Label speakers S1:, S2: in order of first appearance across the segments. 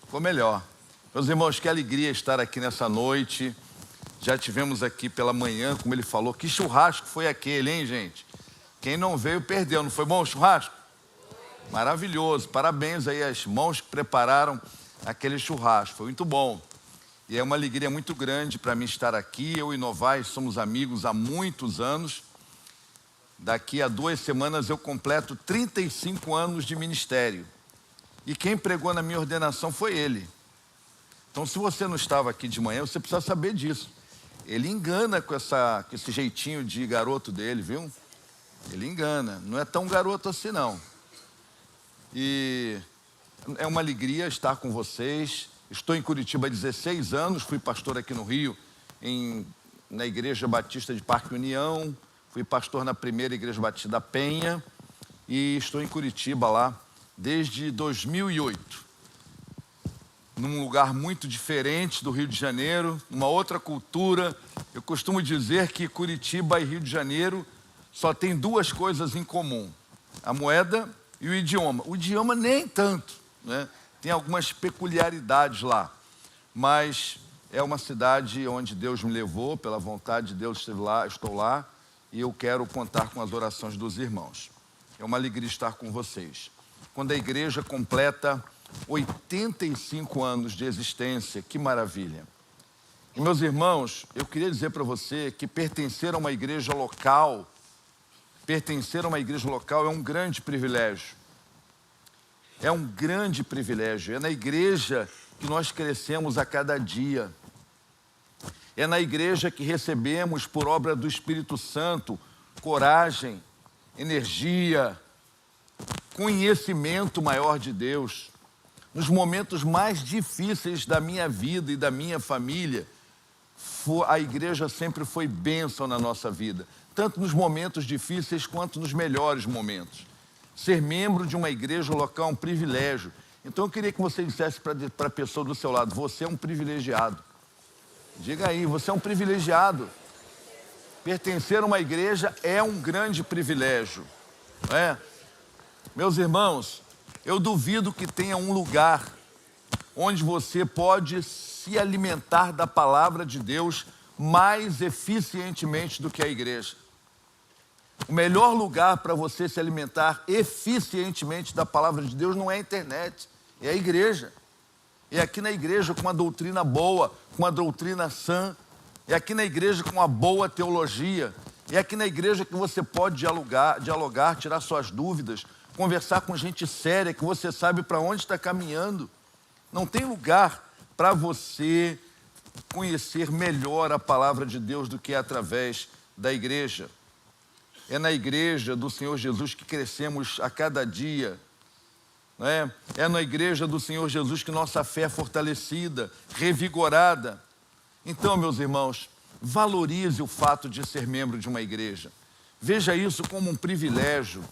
S1: Ficou melhor. Meus irmãos, que alegria estar aqui nessa noite. Já tivemos aqui pela manhã, como ele falou, que churrasco foi aquele, hein, gente? Quem não veio, perdeu. Não foi bom o churrasco? Maravilhoso. Parabéns aí às mãos que prepararam aquele churrasco. Foi muito bom. E é uma alegria muito grande para mim estar aqui. Eu e Novaes somos amigos há muitos anos. Daqui a 2 semanas eu completo 35 anos de ministério. E quem pregou na minha ordenação foi ele. Então, se você não estava aqui de manhã, você precisa saber disso. Ele engana com esse jeitinho de garoto dele, viu? Ele engana. Não é tão garoto assim, não. E é uma alegria estar com vocês. Estou em Curitiba há 16 anos. Fui pastor aqui no Rio, na Igreja Batista de Parque União. Fui pastor na primeira Igreja Batista da Penha. E estou em Curitiba lá desde 2008. Num lugar muito diferente do Rio de Janeiro, uma outra cultura. Eu costumo dizer que Curitiba e Rio de Janeiro só tem 2 coisas em comum: a moeda e o idioma. O idioma nem tanto, né? Tem algumas peculiaridades lá, mas é uma cidade onde Deus me levou, pela vontade de Deus estou lá, e eu quero contar com as orações dos irmãos. É uma alegria estar com vocês. Quando a igreja completa 85 anos de existência, que maravilha. E, meus irmãos, eu queria dizer para você que pertencer a uma igreja local é um grande privilégio. É um grande privilégio. É na igreja que nós crescemos a cada dia. É na igreja que recebemos, por obra do Espírito Santo, coragem, energia, conhecimento maior de Deus. Nos momentos mais difíceis da minha vida e da minha família, a igreja sempre foi bênção na nossa vida, tanto nos momentos difíceis quanto nos melhores momentos. Ser membro de uma igreja local é um privilégio. Então eu queria que você dissesse para a pessoa do seu lado: você é um privilegiado. Diga aí, você é um privilegiado. Pertencer a uma igreja é um grande privilégio, não é? Meus irmãos, eu duvido que tenha um lugar onde você pode se alimentar da palavra de Deus mais eficientemente do que a igreja. O melhor lugar para você se alimentar eficientemente da palavra de Deus não é a internet, é a igreja. É aqui na igreja com uma doutrina boa, com uma doutrina sã. É aqui na igreja com uma boa teologia. É aqui na igreja que você pode dialogar, tirar suas dúvidas, conversar com gente séria, que você sabe para onde está caminhando. Não tem lugar para você conhecer melhor a palavra de Deus do que através da igreja. É na igreja do Senhor Jesus que crescemos a cada dia, não é? É na igreja do Senhor Jesus que nossa fé é fortalecida, revigorada. Então, meus irmãos, valorize o fato de ser membro de uma igreja. Veja isso como um privilégio.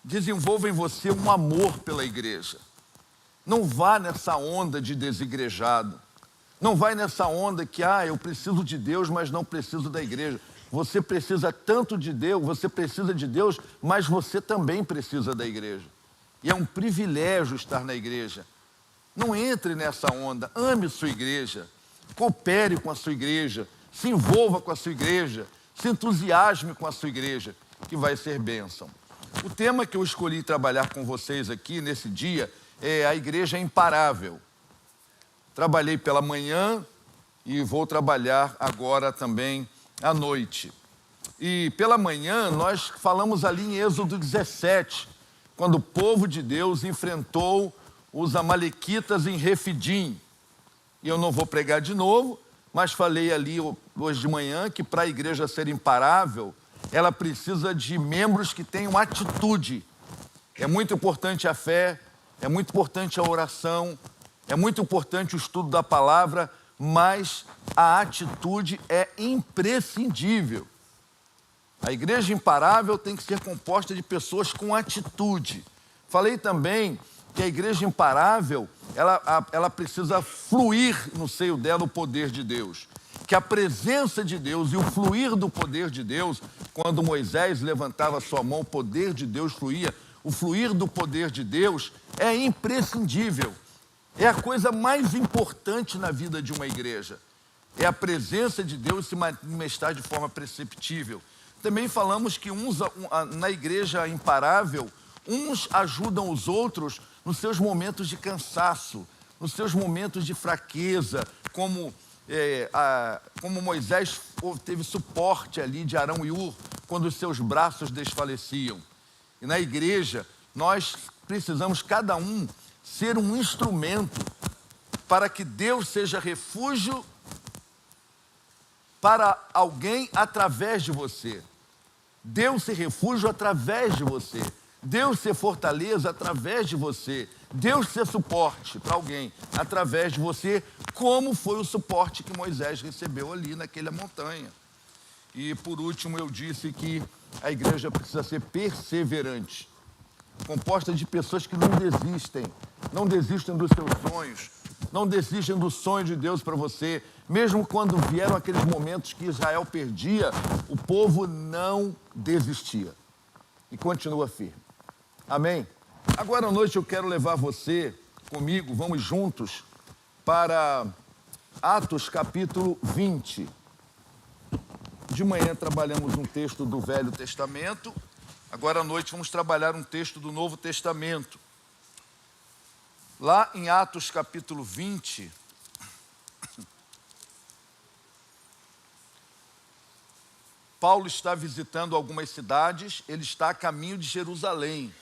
S1: Desenvolva em você um amor pela igreja. Não vá nessa onda de desigrejado. Não vai nessa onda que, eu preciso de Deus, mas não preciso da igreja. Você precisa tanto de Deus, você precisa de Deus, mas você também precisa da igreja. E é um privilégio estar na igreja. Não entre nessa onda. Ame sua igreja. Coopere com a sua igreja. Se envolva com a sua igreja. Se entusiasme com a sua igreja, que vai ser bênção. O tema que eu escolhi trabalhar com vocês aqui nesse dia é a igreja imparável. Trabalhei pela manhã e vou trabalhar agora também à noite. E pela manhã nós falamos ali em Êxodo 17, quando o povo de Deus enfrentou os amalequitas em Refidim. E eu não vou pregar de novo, mas falei ali hoje de manhã que para a igreja ser imparável, ela precisa de membros que tenham atitude. É muito importante a fé, é muito importante a oração, é muito importante o estudo da palavra, mas a atitude é imprescindível. A igreja imparável tem que ser composta de pessoas com atitude. Falei também que a igreja imparável, ela precisa fluir no seio dela o poder de Deus. Que a presença de Deus e o fluir do poder de Deus, quando Moisés levantava sua mão, o poder de Deus fluía. o fluir do poder de Deus é imprescindível. É a coisa mais importante na vida de uma igreja. É a presença de Deus se manifestar de forma perceptível. Também falamos que na igreja imparável, uns ajudam os outros nos seus momentos de cansaço, nos seus momentos de fraqueza, como Moisés teve suporte ali de Arão e Ur, quando os seus braços desfaleciam. E na igreja, nós precisamos cada um ser um instrumento para que Deus seja refúgio para alguém através de você. Deus ser refúgio através de você. Deus ser fortaleza através de você. Deus ser suporte para alguém através de você, como foi o suporte que Moisés recebeu ali naquela montanha. E por último eu disse que a igreja precisa ser perseverante, composta de pessoas que não desistem dos seus sonhos, não desistem do sonho de Deus para você. Mesmo quando vieram aqueles momentos que Israel perdia, o povo não desistia e continua firme. Amém? Agora à noite eu quero levar você comigo, vamos juntos, para Atos capítulo 20. De manhã trabalhamos um texto do Velho Testamento, agora à noite vamos trabalhar um texto do Novo Testamento. Lá em Atos capítulo 20, Paulo está visitando algumas cidades, ele está a caminho de Jerusalém.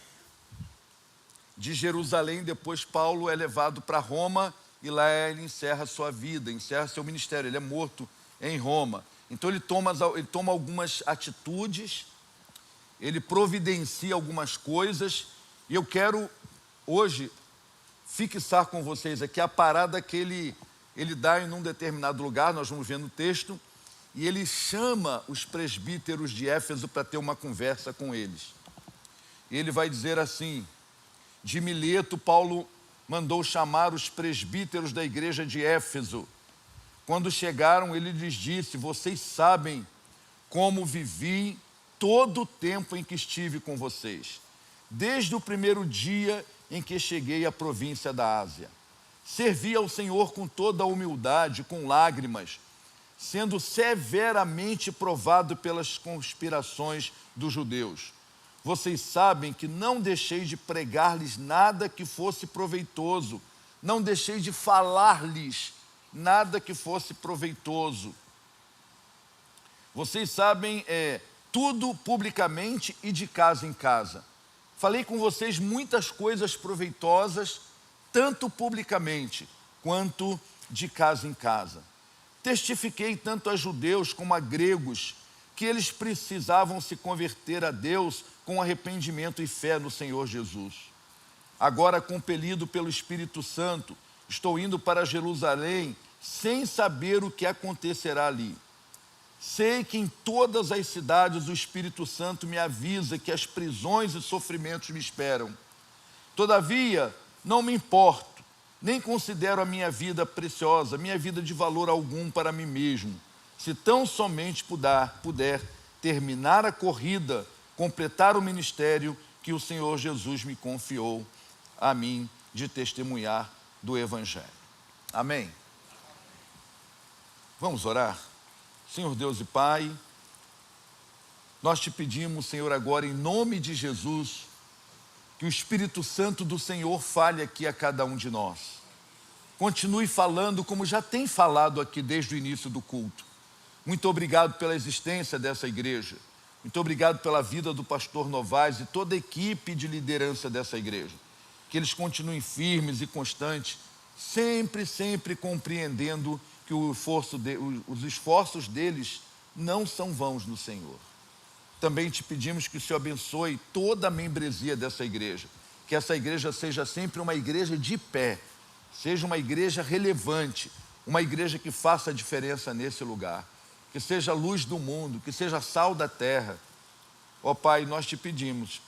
S1: De Jerusalém, depois Paulo é levado para Roma e lá ele encerra sua vida, encerra seu ministério, ele é morto em Roma. Então ele toma algumas atitudes, ele providencia algumas coisas, e eu quero hoje fixar com vocês aqui a parada que ele dá em um determinado lugar, nós vamos ver no texto, e ele chama os presbíteros de Éfeso para ter uma conversa com eles. E ele vai dizer assim: de Mileto, Paulo mandou chamar os presbíteros da igreja de Éfeso. Quando chegaram, ele lhes disse: vocês sabem como vivi todo o tempo em que estive com vocês, desde o primeiro dia em que cheguei à província da Ásia. Servi ao Senhor com toda a humildade, com lágrimas, sendo severamente provado pelas conspirações dos judeus. Vocês sabem que não deixei de pregar-lhes nada que fosse proveitoso, não deixei de falar-lhes nada que fosse proveitoso. Vocês sabem tudo publicamente e de casa em casa. Falei com vocês muitas coisas proveitosas, tanto publicamente quanto de casa em casa. Testifiquei tanto a judeus como a gregos que eles precisavam se converter a Deus com arrependimento e fé no Senhor Jesus. Agora, compelido pelo Espírito Santo, estou indo para Jerusalém sem saber o que acontecerá ali. Sei que em todas as cidades o Espírito Santo me avisa que as prisões e sofrimentos me esperam. Todavia, não me importo, nem considero a minha vida preciosa, minha vida de valor algum para mim mesmo, se tão somente puder terminar a corrida, completar o ministério que o Senhor Jesus me confiou a mim de testemunhar do Evangelho. Amém? Vamos orar? Senhor Deus e Pai, nós te pedimos, Senhor, agora em nome de Jesus, que o Espírito Santo do Senhor fale aqui a cada um de nós. Continue falando como já tem falado aqui desde o início do culto. Muito obrigado pela existência dessa igreja. Muito obrigado pela vida do pastor Novaes e toda a equipe de liderança dessa igreja. Que eles continuem firmes e constantes, sempre compreendendo que os esforços deles não são vãos no Senhor. Também te pedimos que o Senhor abençoe toda a membresia dessa igreja. Que essa igreja seja sempre uma igreja de pé, seja uma igreja relevante, uma igreja que faça a diferença nesse lugar. Que seja a luz do mundo, que seja sal da terra. Ó Pai, nós te pedimos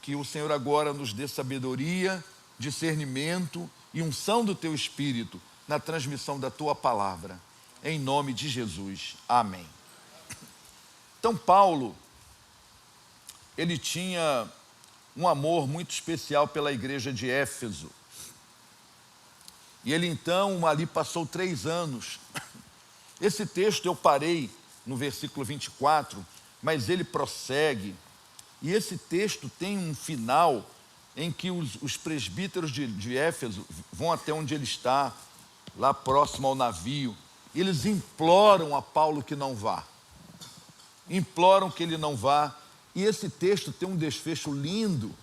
S1: que o Senhor agora nos dê sabedoria, discernimento e unção do Teu Espírito na transmissão da Tua palavra. Em nome de Jesus. Amém. Então Paulo, ele tinha um amor muito especial pela igreja de Éfeso. E ele então ali passou 3 anos. Esse texto eu parei no versículo 24, mas ele prossegue. E esse texto tem um final em que os presbíteros de Éfeso vão até onde ele está, lá próximo ao navio. E eles imploram a Paulo que não vá. Imploram que ele não vá. E esse texto tem um desfecho lindo,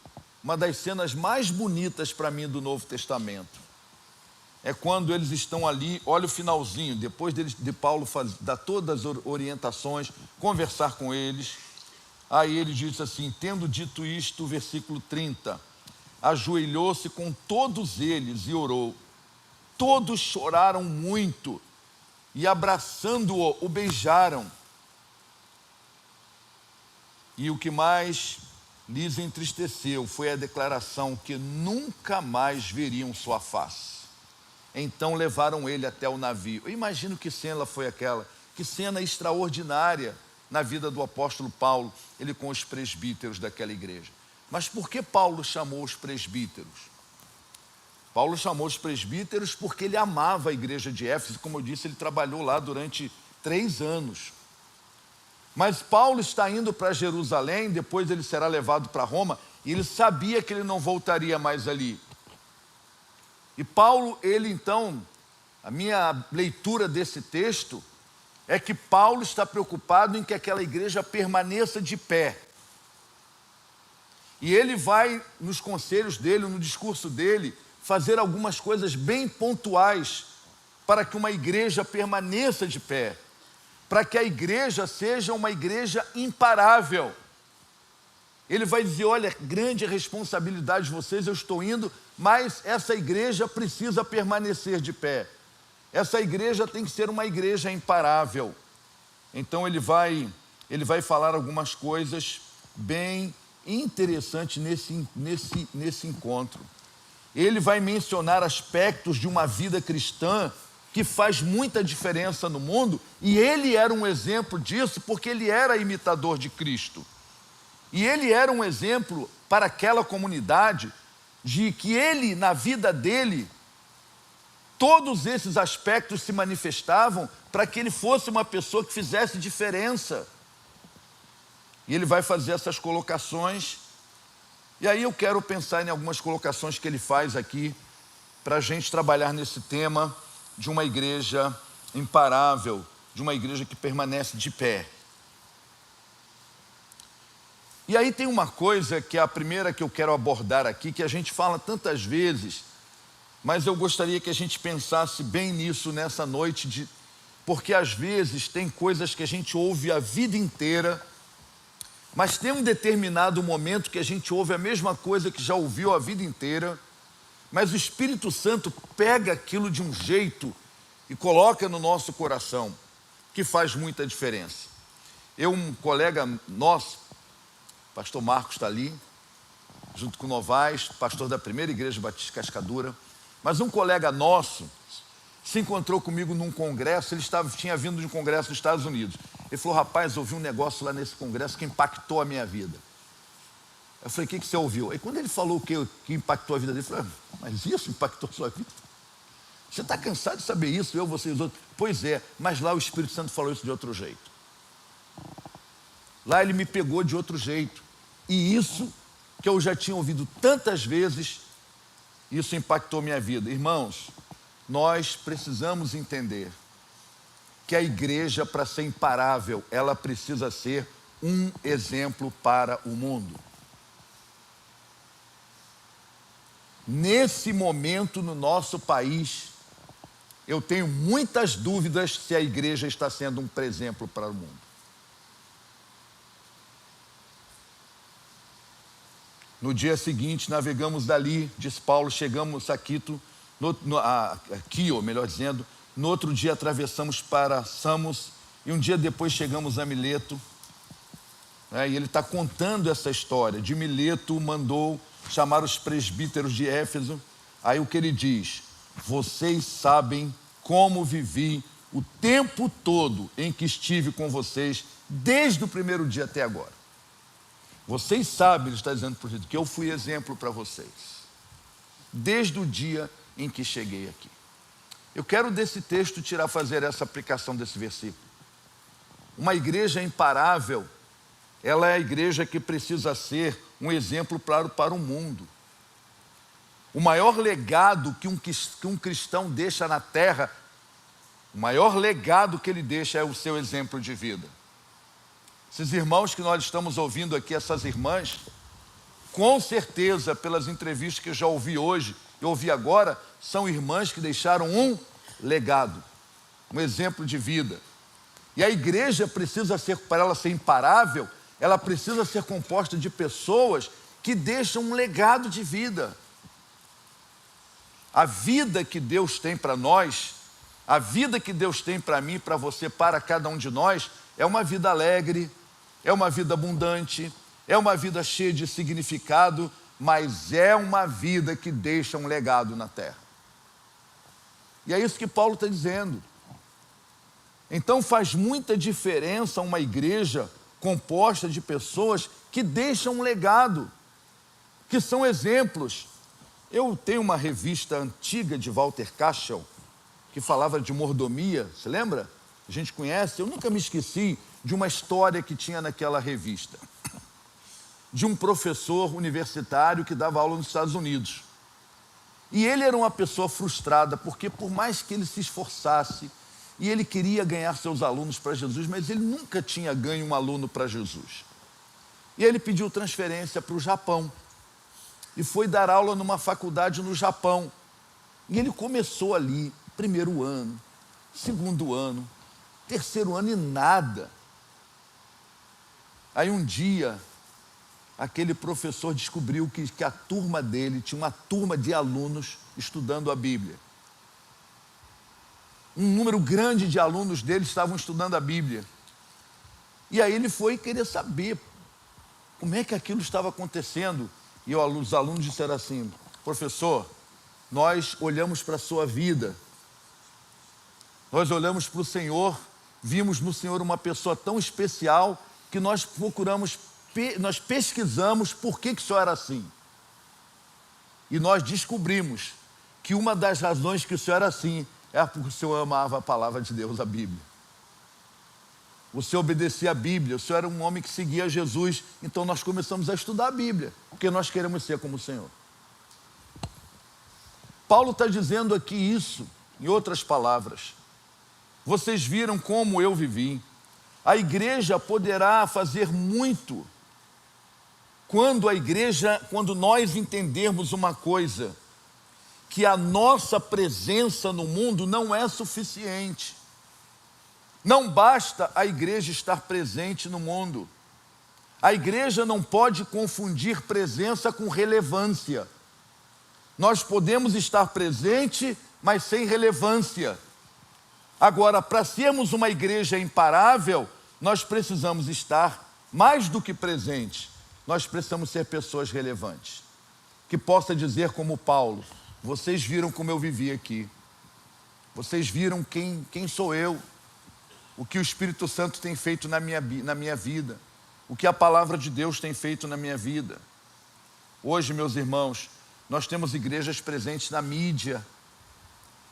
S1: uma das cenas mais bonitas para mim do Novo Testamento. É quando eles estão ali, olha o finalzinho, depois de Paulo dar todas as orientações, conversar com eles. Aí ele diz assim, tendo dito isto, versículo 30, ajoelhou-se com todos eles e orou. Todos choraram muito e abraçando-o, o beijaram. E o que mais lhes entristeceu foi a declaração que nunca mais veriam sua face. Então levaram ele até o navio. Eu imagino que cena foi aquela, que cena extraordinária na vida do apóstolo Paulo, ele com os presbíteros daquela igreja. Mas por que Paulo chamou os presbíteros? Paulo chamou os presbíteros porque ele amava a igreja de Éfeso, como eu disse, ele trabalhou lá durante 3 anos. Mas Paulo está indo para Jerusalém, depois ele será levado para Roma, e ele sabia que ele não voltaria mais ali. E Paulo, ele então, a minha leitura desse texto é que Paulo está preocupado em que aquela igreja permaneça de pé. E ele vai, nos conselhos dele, no discurso dele, fazer algumas coisas bem pontuais para que uma igreja permaneça de pé, para que a igreja seja uma igreja imparável. Ele vai dizer, olha, grande responsabilidade de vocês, eu estou indo, mas essa igreja precisa permanecer de pé. Essa igreja tem que ser uma igreja imparável. Então ele vai falar algumas coisas bem interessantes nesse encontro. Ele vai mencionar aspectos de uma vida cristã que faz muita diferença no mundo, e ele era um exemplo disso porque ele era imitador de Cristo. E ele era um exemplo para aquela comunidade de que ele, na vida dele, todos esses aspectos se manifestavam para que ele fosse uma pessoa que fizesse diferença. E ele vai fazer essas colocações. E aí eu quero pensar em algumas colocações que ele faz aqui para a gente trabalhar nesse tema de uma igreja imparável, de uma igreja que permanece de pé. E aí tem uma coisa que é a primeira que eu quero abordar aqui, que a gente fala tantas vezes, mas eu gostaria que a gente pensasse bem nisso nessa noite, porque às vezes tem coisas que a gente ouve a vida inteira, mas tem um determinado momento que a gente ouve a mesma coisa que já ouviu a vida inteira, mas o Espírito Santo pega aquilo de um jeito e coloca no nosso coração, que faz muita diferença. Um colega nosso, pastor Marcos está ali, junto com o Novaes, pastor da primeira igreja Batista Cascadura, mas um colega nosso se encontrou comigo num congresso, tinha vindo de um congresso nos Estados Unidos. Ele falou, rapaz, ouvi um negócio lá nesse congresso que impactou a minha vida. Eu falei, o que você ouviu? Aí quando ele falou o que impactou a vida dele, eu falei, mas isso impactou a sua vida? Você está cansado de saber isso, você e os outros? Pois é, mas lá o Espírito Santo falou isso de outro jeito. Lá ele me pegou de outro jeito. E isso, que eu já tinha ouvido tantas vezes, isso impactou minha vida. Irmãos, nós precisamos entender que a igreja, para ser imparável, ela precisa ser um exemplo para o mundo. Nesse momento, no nosso país, eu tenho muitas dúvidas se a igreja está sendo um exemplo para o mundo. No dia seguinte, navegamos dali, diz Paulo, chegamos a Quito, Quio, melhor dizendo. No outro dia atravessamos para Samos e um dia depois chegamos a Mileto. E ele está contando essa história. De Mileto mandou chamar os presbíteros de Éfeso. Aí o que ele diz? Vocês sabem como vivi o tempo todo em que estive com vocês, desde o primeiro dia até agora. Vocês sabem, ele está dizendo por isso, que eu fui exemplo para vocês, desde o dia em que cheguei aqui. Eu quero desse texto fazer essa aplicação desse versículo. Uma igreja imparável, ela é a igreja que precisa ser um exemplo para o mundo. O maior legado que um cristão deixa na terra, o maior legado que ele deixa é o seu exemplo de vida. Esses irmãos que nós estamos ouvindo aqui, essas irmãs, com certeza, pelas entrevistas que eu já ouvi hoje e ouvi agora, são irmãs que deixaram um legado, um exemplo de vida. E a igreja precisa ser, para ela ser imparável, ela precisa ser composta de pessoas que deixam um legado de vida. A vida que Deus tem para nós, a vida que Deus tem para mim, para você, para cada um de nós, é uma vida alegre, é uma vida abundante, é uma vida cheia de significado, mas é uma vida que deixa um legado na terra. E é isso que Paulo está dizendo. Então faz muita diferença uma igreja composta de pessoas que deixam um legado, que são exemplos. Eu tenho uma revista antiga de Walter Cashel, que falava de mordomia, você lembra? A gente conhece, eu nunca me esqueci de uma história que tinha naquela revista, de um professor universitário que dava aula nos Estados Unidos. E ele era uma pessoa frustrada, porque por mais que ele se esforçasse, e ele queria ganhar seus alunos para Jesus, mas ele nunca tinha ganho um aluno para Jesus. E ele pediu transferência para o Japão, e foi dar aula numa faculdade no Japão. E ele começou ali, primeiro ano, segundo ano, terceiro ano e nada. Aí um dia, aquele professor descobriu que a turma dele tinha uma turma de alunos estudando a Bíblia. Um número grande de alunos dele estavam estudando a Bíblia. E aí ele foi querer saber como é que aquilo estava acontecendo. E os alunos disseram assim: professor, nós olhamos para a sua vida, nós olhamos para o Senhor, vimos no Senhor uma pessoa tão especial que nós nós pesquisamos por que o Senhor era assim. E nós descobrimos que uma das razões que o Senhor era assim é porque o Senhor amava a palavra de Deus, a Bíblia. O Senhor obedecia a Bíblia, o Senhor era um homem que seguia Jesus. Então nós começamos a estudar a Bíblia, porque nós queremos ser como o Senhor. Paulo está dizendo aqui isso, em outras palavras. Vocês viram como eu vivi. A igreja poderá fazer muito quando nós entendermos uma coisa, que a nossa presença no mundo não é suficiente. Não basta a igreja estar presente no mundo. A igreja não pode confundir presença com relevância. Nós podemos estar presente, mas sem relevância. Agora, para sermos uma igreja imparável, nós precisamos estar mais do que presente. Nós precisamos ser pessoas relevantes. Que possa dizer como Paulo: vocês viram como eu vivi aqui. Vocês viram quem sou eu. O que o Espírito Santo tem feito na minha vida. O que a palavra de Deus tem feito na minha vida. Hoje, meus irmãos, nós temos igrejas presentes na mídia,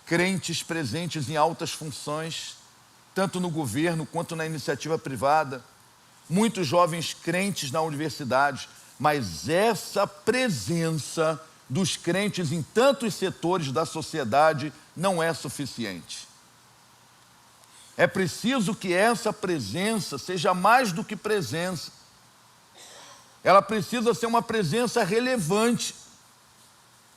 S1: crentes presentes em altas funções, tanto no governo quanto na iniciativa privada, muitos jovens crentes na universidade, mas essa presença dos crentes em tantos setores da sociedade não é suficiente. É preciso que essa presença seja mais do que presença. Ela precisa ser uma presença relevante.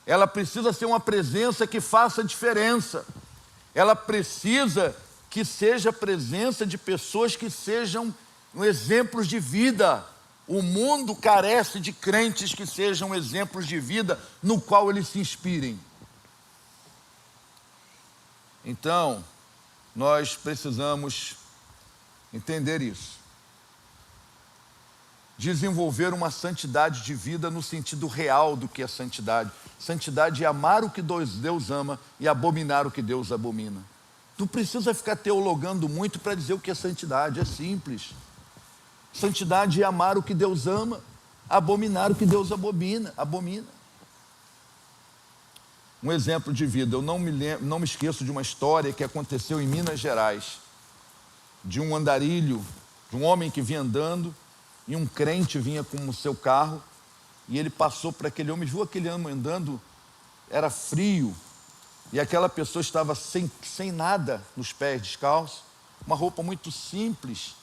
S1: Ela precisa ser uma presença que faça diferença. Ela precisa que seja a presença de pessoas que sejam exemplos de vida. O mundo carece de crentes que sejam exemplos de vida no qual eles se inspirem. Então, nós precisamos entender isso. Desenvolver uma santidade de vida no sentido real do que é santidade. Santidade é amar o que Deus ama e abominar o que Deus abomina. Não precisa ficar teologando muito para dizer o que é santidade, é simples. Santidade é amar o que Deus ama Abominar o que Deus abomina. Um exemplo de vida, eu não me esqueço de uma história que aconteceu em Minas Gerais, de um andarilho, de um homem que vinha andando, e um crente vinha com o seu carro, e ele passou para aquele homem, viu aquele homem andando, era frio, e aquela pessoa estava sem nada nos pés, descalço, uma roupa muito simples,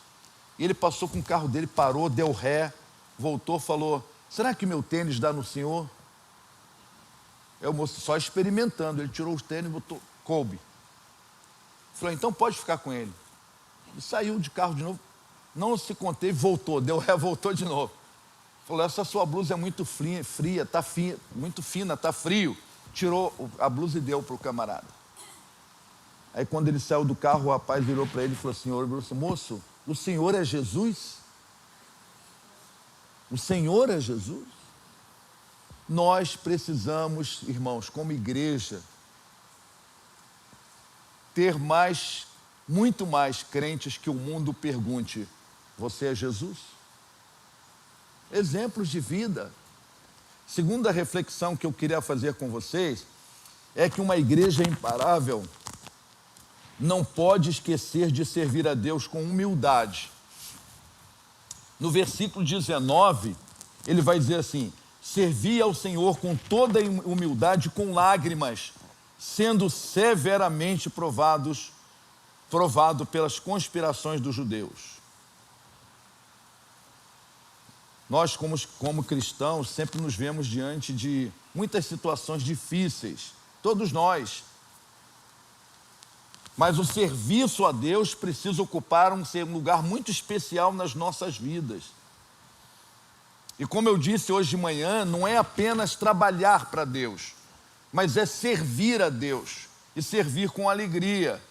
S1: e ele passou com o carro dele, parou, deu ré, voltou, falou, será que meu tênis dá no senhor? O moço só experimentando, ele tirou os tênis e botou, coube. Falou, então pode ficar com ele. E saiu de carro de novo, não se conteve, voltou, deu ré, voltou de novo. Falou, essa sua blusa é muito fria, tá muito fina, tá frio. Tirou a blusa e deu para o camarada. Aí quando ele saiu do carro, o rapaz virou para ele e falou assim, moço, o senhor é Jesus? O senhor é Jesus? Nós precisamos, irmãos, como igreja, ter muito mais crentes que o mundo pergunte, você é Jesus? Exemplos de vida. Segunda reflexão que eu queria fazer com vocês é que uma igreja imparável não pode esquecer de servir a Deus com humildade. No versículo 19, ele vai dizer assim, servi ao Senhor com toda humildade, com lágrimas, sendo severamente provado pelas conspirações dos judeus. Nós, como cristãos, sempre nos vemos diante de muitas situações difíceis, todos nós. Mas o serviço a Deus precisa ocupar um lugar muito especial nas nossas vidas. E como eu disse hoje de manhã, não é apenas trabalhar para Deus, mas é servir a Deus e servir com alegria.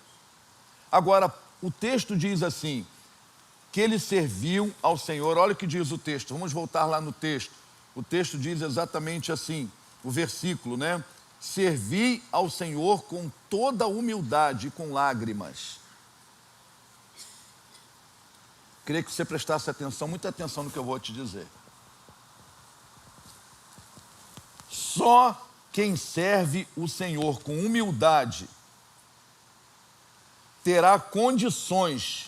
S1: Agora, o texto diz assim, que ele serviu ao Senhor. Olha o que diz o texto, vamos voltar lá no texto. O texto diz exatamente assim, o versículo, né? Servi ao Senhor com toda humildade e com lágrimas. Queria que você prestasse atenção, muita atenção no que eu vou te dizer. Só quem serve o Senhor com humildade terá condições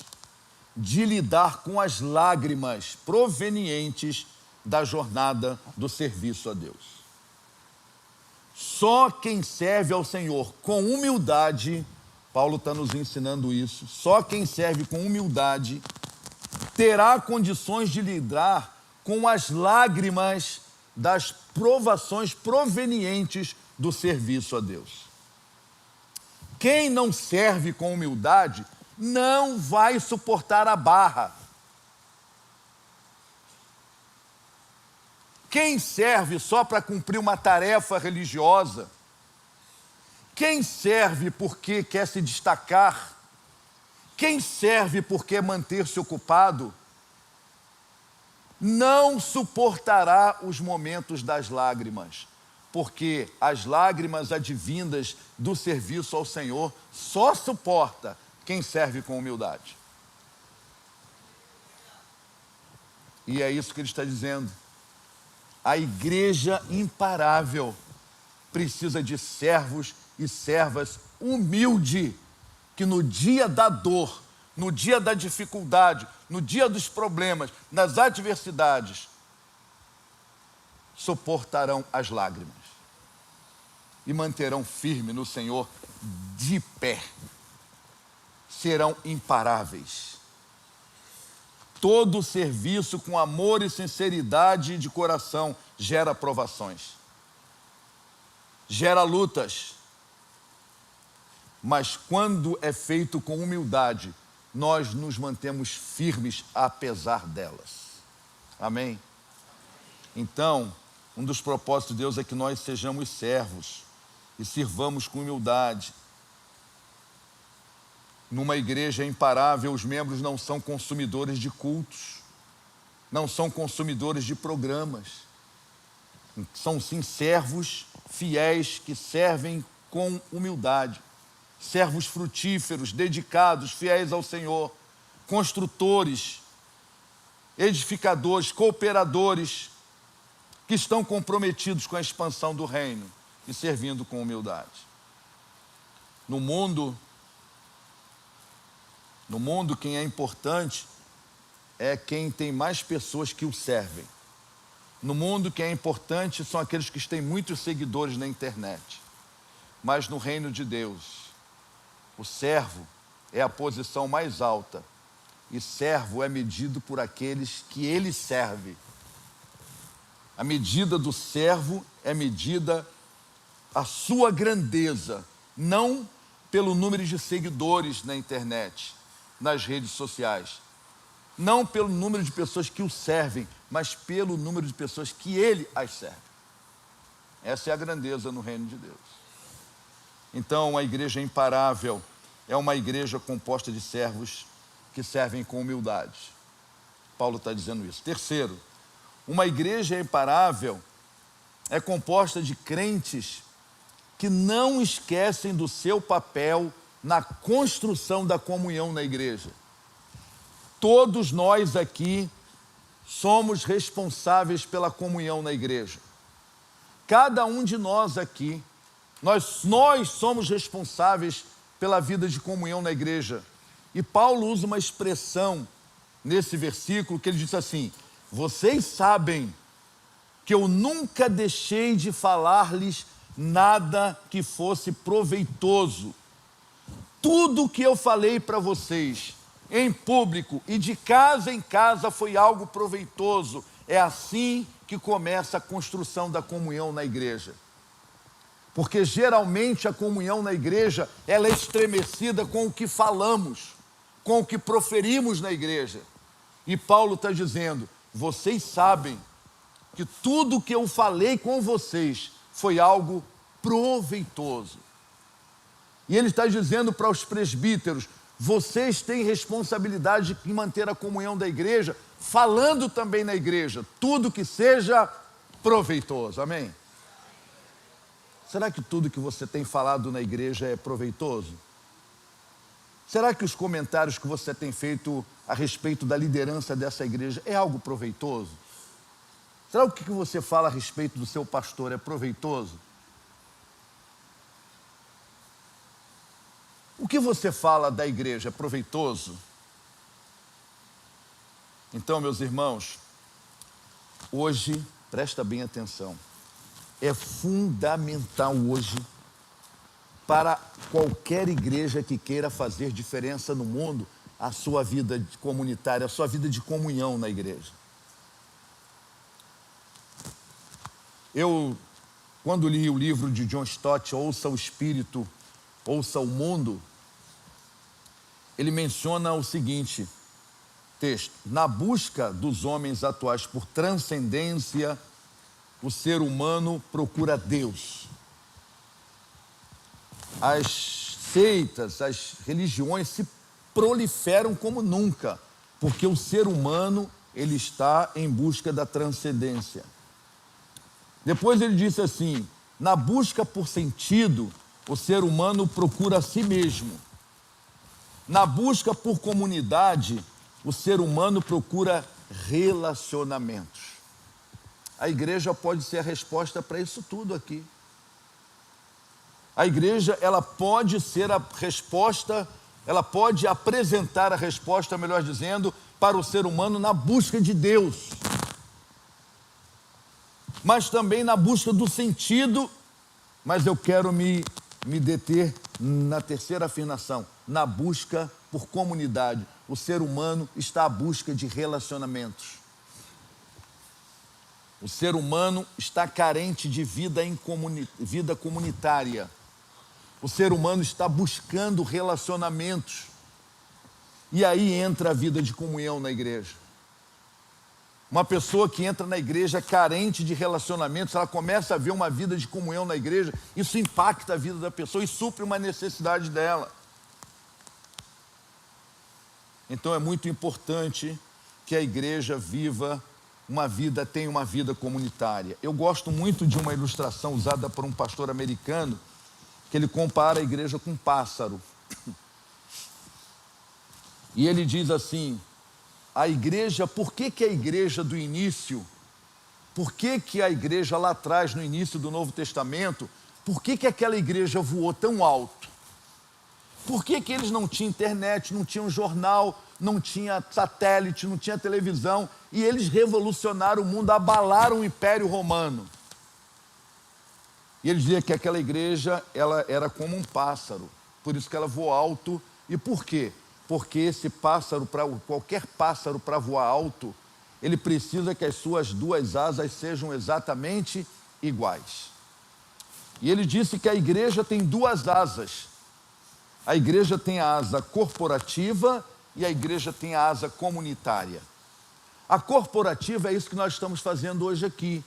S1: de lidar com as lágrimas provenientes da jornada do serviço a Deus. Só quem serve ao Senhor com humildade, Paulo está nos ensinando isso, só quem serve com humildade terá condições de lidar com as lágrimas das provações provenientes do serviço a Deus. Quem não serve com humildade não vai suportar a barra. Quem serve só para cumprir uma tarefa religiosa, quem serve porque quer se destacar, quem serve porque quer manter-se ocupado, não suportará os momentos das lágrimas, porque as lágrimas advindas do serviço ao Senhor só suporta quem serve com humildade. E é isso que ele está dizendo. A igreja imparável precisa de servos e servas humildes, que no dia da dor, no dia da dificuldade, no dia dos problemas, nas adversidades, suportarão as lágrimas e manterão firme no Senhor de pé. Serão imparáveis. Todo serviço com amor e sinceridade de coração gera provações, gera lutas, mas quando é feito com humildade, nós nos mantemos firmes apesar delas. Amém? Então, um dos propósitos de Deus é que nós sejamos servos e sirvamos com humildade. Numa igreja imparável, os membros não são consumidores de cultos, não são consumidores de programas. São sim servos fiéis que servem com humildade. Servos frutíferos, dedicados, fiéis ao Senhor. Construtores, edificadores, cooperadores, que estão comprometidos com a expansão do reino e servindo com humildade. No mundo, quem é importante é quem tem mais pessoas que o servem. No mundo, quem é importante são aqueles que têm muitos seguidores na internet. Mas no reino de Deus, o servo é a posição mais alta. E servo é medido por aqueles que ele serve. A medida do servo é medida a sua grandeza, não pelo número de seguidores na internet, nas redes sociais. Não pelo número de pessoas que o servem, mas pelo número de pessoas que ele as serve. Essa é a grandeza no reino de Deus. Então, a igreja imparável é uma igreja composta de servos que servem com humildade. Paulo está dizendo isso. Terceiro, uma igreja imparável é composta de crentes que não esquecem do seu papel na construção da comunhão na igreja. Todos nós aqui somos responsáveis pela comunhão na igreja. Cada um de nós aqui, nós somos responsáveis pela vida de comunhão na igreja. E Paulo usa uma expressão nesse versículo que ele diz assim: vocês sabem que eu nunca deixei de falar-lhes nada que fosse proveitoso. Tudo que eu falei para vocês em público e de casa em casa foi algo proveitoso. É assim que começa a construção da comunhão na igreja. Porque geralmente a comunhão na igreja, ela é estremecida com o que falamos, com o que proferimos na igreja. E Paulo está dizendo: vocês sabem que tudo que eu falei com vocês foi algo proveitoso. E ele está dizendo para os presbíteros: vocês têm responsabilidade em manter a comunhão da igreja, falando também na igreja, tudo que seja proveitoso. Amém? Será que tudo que você tem falado na igreja é proveitoso? Será que os comentários que você tem feito a respeito da liderança dessa igreja é algo proveitoso? Será que o que você fala a respeito do seu pastor é proveitoso? O que você fala da igreja é proveitoso? Então, meus irmãos, hoje, presta bem atenção, é fundamental hoje para qualquer igreja que queira fazer diferença no mundo, a sua vida comunitária, a sua vida de comunhão na igreja. Eu, quando li o livro de John Stott, Ouça o Espírito, Ouça o Mundo, ele menciona o seguinte texto: na busca dos homens atuais por transcendência, o ser humano procura Deus. As seitas, as religiões se proliferam como nunca, porque o ser humano, ele está em busca da transcendência. Depois ele disse assim: na busca por sentido, o ser humano procura a si mesmo. Na busca por comunidade, o ser humano procura relacionamentos. A igreja pode ser a resposta para isso tudo aqui. A igreja, ela pode ser a resposta, ela pode apresentar a resposta, melhor dizendo, para o ser humano na busca de Deus. Mas também na busca do sentido, mas eu quero me deter na terceira afirmação, na busca por comunidade. O ser humano está à busca de relacionamentos. O ser humano está carente de vida comunitária. O ser humano está buscando relacionamentos. E aí entra a vida de comunhão na igreja. Uma pessoa que entra na igreja carente de relacionamentos, ela começa a ver uma vida de comunhão na igreja, isso impacta a vida da pessoa e supre uma necessidade dela. Então é muito importante que a igreja tenha uma vida comunitária. Eu gosto muito de uma ilustração usada por um pastor americano, que ele compara a igreja com um pássaro. E ele diz assim: a igreja, por que a igreja do início Por que que a igreja lá atrás, no início do Novo Testamento, por que que aquela igreja voou tão alto? Por que que eles não tinham internet, não tinham jornal, não tinha satélite, não tinha televisão, e eles revolucionaram o mundo, abalaram o Império Romano? E eles diziam que aquela igreja, ela era como um pássaro, por isso que ela voou alto. E por quê? Porque esse pássaro, qualquer pássaro para voar alto, ele precisa que as suas duas asas sejam exatamente iguais. E ele disse que a igreja tem duas asas. A igreja tem a asa corporativa e a igreja tem a asa comunitária. A corporativa é isso que nós estamos fazendo hoje aqui.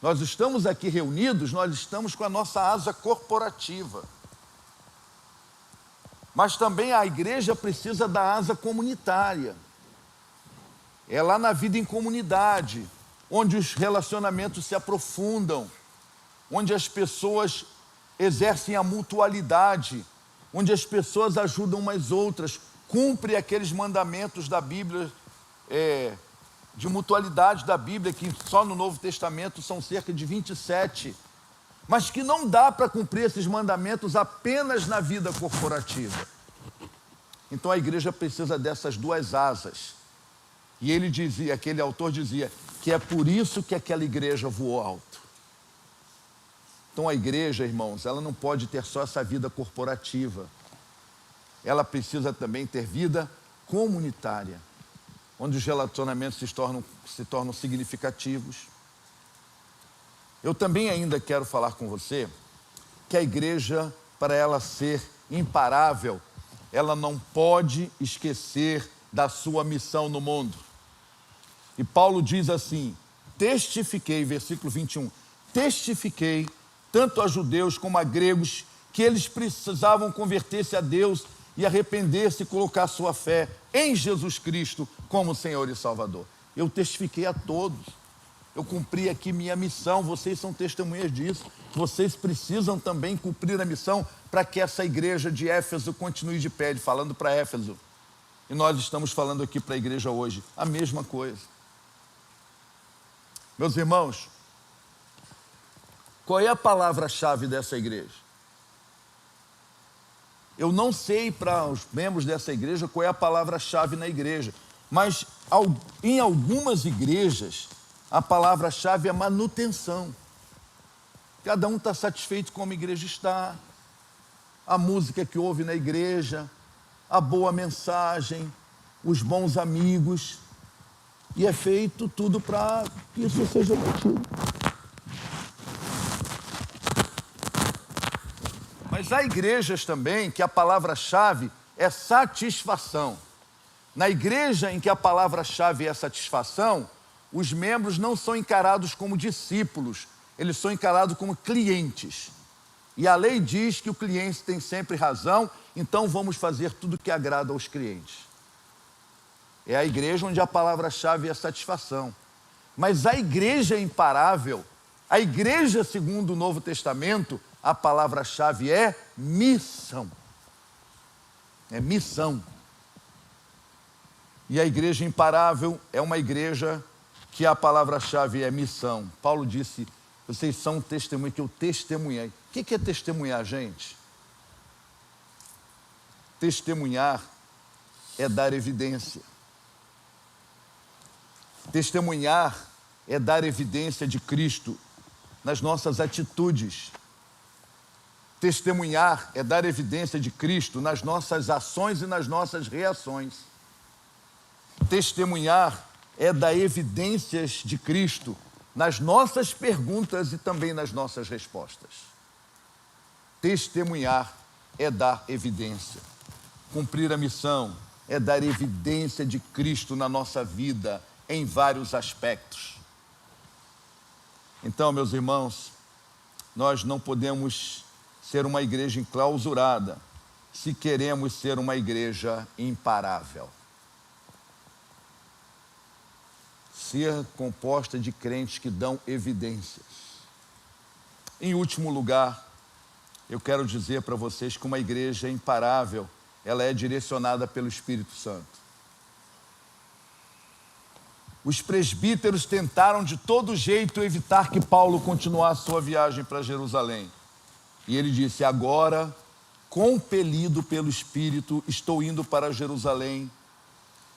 S1: Nós estamos aqui reunidos, nós estamos com a nossa asa corporativa. Mas também a igreja precisa da asa comunitária. É lá na vida em comunidade, onde os relacionamentos se aprofundam, onde as pessoas exercem a mutualidade, onde as pessoas ajudam umas outras, cumpre aqueles mandamentos da Bíblia, de mutualidade da Bíblia, que só no Novo Testamento são cerca de 27, mas que não dá para cumprir esses mandamentos apenas na vida corporativa. Então a igreja precisa dessas duas asas. E ele dizia, aquele autor dizia, que é por isso que aquela igreja voou alto. Então a igreja, irmãos, ela não pode ter só essa vida corporativa. Ela precisa também ter vida comunitária, onde os relacionamentos se tornam significativos. Eu também ainda quero falar com você que a igreja, para ela ser imparável, ela não pode esquecer da sua missão no mundo. E Paulo diz assim, testifiquei, versículo 21, testifiquei tanto a judeus como a gregos que eles precisavam converter-se a Deus e arrepender-se e colocar sua fé em Jesus Cristo como Senhor e Salvador. Eu testifiquei a todos. Eu cumpri aqui minha missão, vocês são testemunhas disso. Vocês precisam também cumprir a missão para que essa igreja de Éfeso continue de pé, falando para Éfeso. E nós estamos falando aqui para a igreja hoje, a mesma coisa. Meus irmãos, qual é a palavra-chave dessa igreja? Eu não sei para os membros dessa igreja qual é a palavra-chave na igreja, mas em algumas igrejas a palavra-chave é manutenção. Cada um está satisfeito como a igreja está, a música que ouve na igreja, a boa mensagem, os bons amigos, e é feito tudo para que isso seja mantido. Mas há igrejas também que a palavra-chave é satisfação. Na igreja em que a palavra-chave é satisfação, os membros não são encarados como discípulos, eles são encarados como clientes. E a lei diz que o cliente tem sempre razão, então vamos fazer tudo que agrada aos clientes. É a igreja onde a palavra-chave é satisfação. Mas a igreja imparável, a igreja segundo o Novo Testamento, a palavra-chave é missão. É missão. E a igreja imparável é uma igreja que a palavra-chave é missão. Paulo disse, vocês são testemunhas, que eu testemunhei. O que é testemunhar, gente? Testemunhar é dar evidência. Testemunhar é dar evidência de Cristo nas nossas atitudes. Testemunhar é dar evidência de Cristo nas nossas ações e nas nossas reações. Testemunhar é dar evidências de Cristo nas nossas perguntas e também nas nossas respostas. Testemunhar é dar evidência. Cumprir a missão é dar evidência de Cristo na nossa vida em vários aspectos. Então, meus irmãos, nós não podemos ser uma igreja enclausurada se queremos ser uma igreja imparável. Ser composta de crentes que dão evidências. Em último lugar, eu quero dizer para vocês que uma igreja imparável, ela é direcionada pelo Espírito Santo. os presbíteros tentaram de todo jeito evitar que Paulo continuasse sua viagem para Jerusalém. E ele disse: agora, compelido pelo Espírito, estou indo para Jerusalém,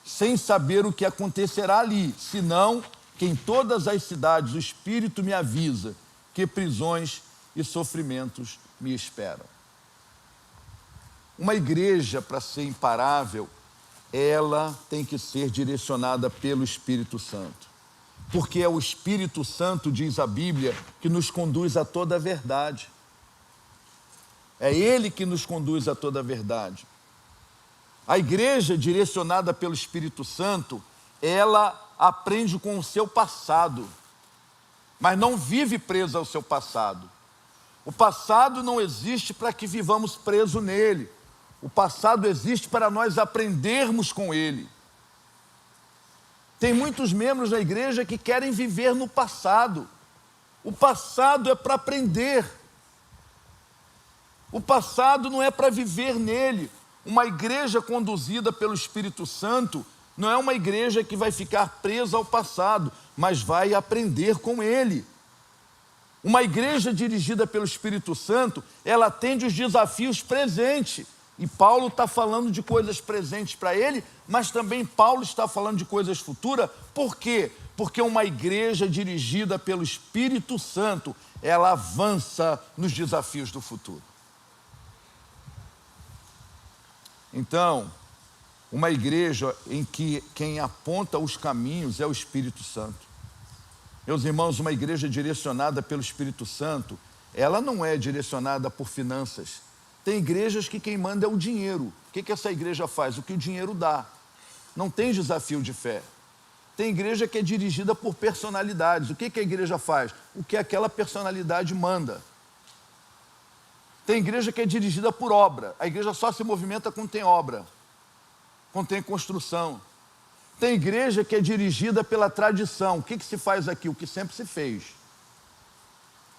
S1: sem saber o que acontecerá ali, senão que em todas as cidades o Espírito me avisa que prisões e sofrimentos me esperam. Uma igreja, para ser imparável, ela tem que ser direcionada pelo Espírito Santo. Porque é o Espírito Santo, diz a Bíblia, que nos conduz a toda a verdade. É Ele que nos conduz a toda a verdade. A igreja direcionada pelo Espírito Santo, ela aprende com o seu passado, mas não vive presa ao seu passado. O passado não existe para que vivamos presos nele. O passado existe para nós aprendermos com ele. Tem muitos membros da igreja que querem viver no passado. O passado é para aprender. O passado não é para viver nele. Uma igreja conduzida pelo Espírito Santo não é uma igreja que vai ficar presa ao passado, mas vai aprender com ele. Uma igreja dirigida pelo Espírito Santo, ela atende os desafios presentes. E Paulo está falando de coisas presentes para ele, mas também Paulo está falando de coisas futuras. Por quê? Porque uma igreja dirigida pelo Espírito Santo, ela avança nos desafios do futuro. Então, uma igreja em que quem aponta os caminhos é o Espírito Santo. Meus irmãos, uma igreja direcionada pelo Espírito Santo, ela não é direcionada por finanças. Tem igrejas que quem manda é o dinheiro. O que essa igreja faz? O que o dinheiro dá. Não tem desafio de fé. Tem igreja que é dirigida por personalidades. O que a igreja faz? O que aquela personalidade manda. Tem igreja que é dirigida por obra. A igreja só se movimenta quando tem obra, quando tem construção. Tem igreja que é dirigida pela tradição. O que se faz aqui? O que sempre se fez.